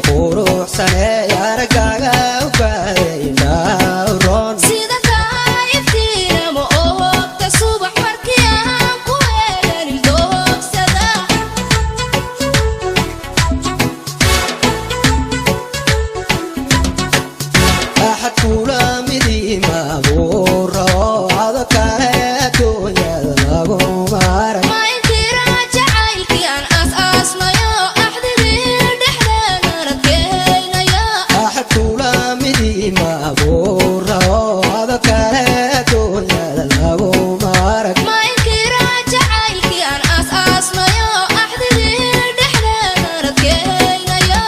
كقروح سنة يا رجاجة وفاينا ورون سيدا تايفتينا مؤوك تصبح مركيان كويلا للدوك سدا أحد كولا مدي ما بورا هذا كان دنيا لغو مارك ما انتي راجع عيلكي عن أساسنا يا أحد غير دحدانا ردينا يا أحد كولا مدي ما بورا هذا كان دنيا لغو مارك ما انتي راجع عيلكي عن أساسنا يا أحد غير دحدانا ردينا يا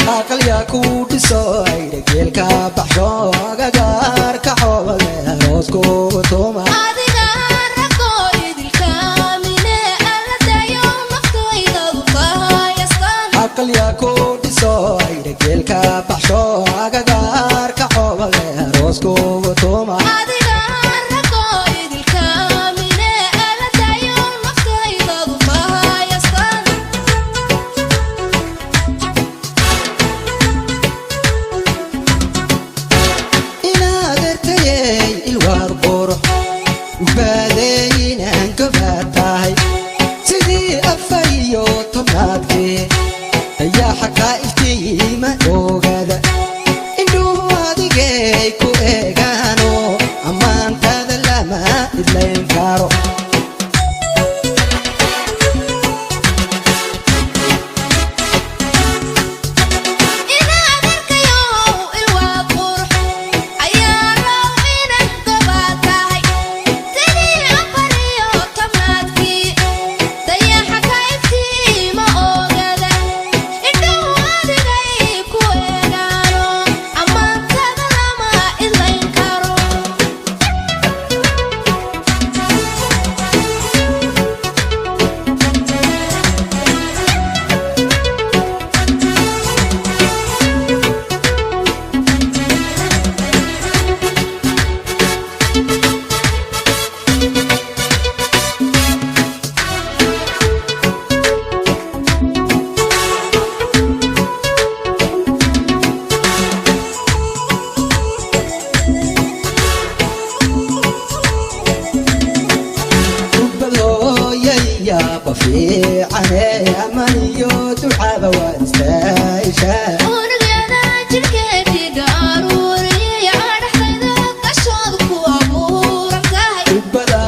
أكل يا كود سوي رجال كبحشوا جار كحول روسكو توما adiga raqooyid ilkaamine alla dayow naftayda duqaayastan أكل يا كود سوي رجال كبحشوا جار كحول روسكو توما adiga raqooyid ilkaamine alla dayow naftayda duqaayastan إنا درتي الوار بروح وبادين أنكبتاي سيدي أفايو تنادي يا حكايتي ما أوجد إنه هذه جايكو إيجانو أما أنت ذا لما إلا ينكارو ina adeerkayow ilwaa qurux ayaalow inan gobaad tahay sidii afariyo tobnaadkii dayaxa ka iftiima oogada indhuhu adigay ku eegaano ammaantada lama idlayn karo بدلو يا بفي عليه من يوت حبا واستايشا unugyada jidhkeediga aruuriya adhaxdayda qashooda ku abuuran tahay بدا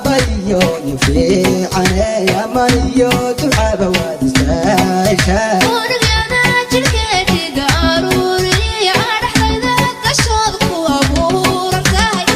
بيو يفي عليه من يوت حبا واستايشا unugyada jidhkeediga aruuriya adhaxdayda qashooda ku abuuran tahay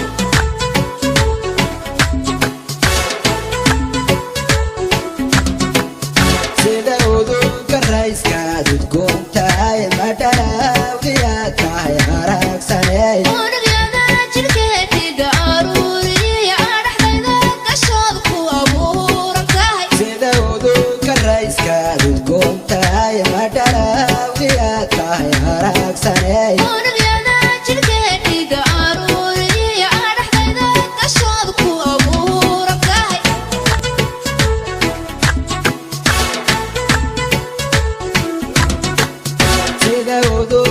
sida uduga rayskaad udgoontahay madhalaawgiyaa tahay aragsanay unugyada jidhkeediga aruuriya adhaxdayda qashooda ku abuuran tahay sida uduga rayskaad udgoontahay madhalaawgiyaa tahay aragsanay unugyada jidhkeediga aruuriya adhaxdayda qashooda ku abuuran tahay sida uduga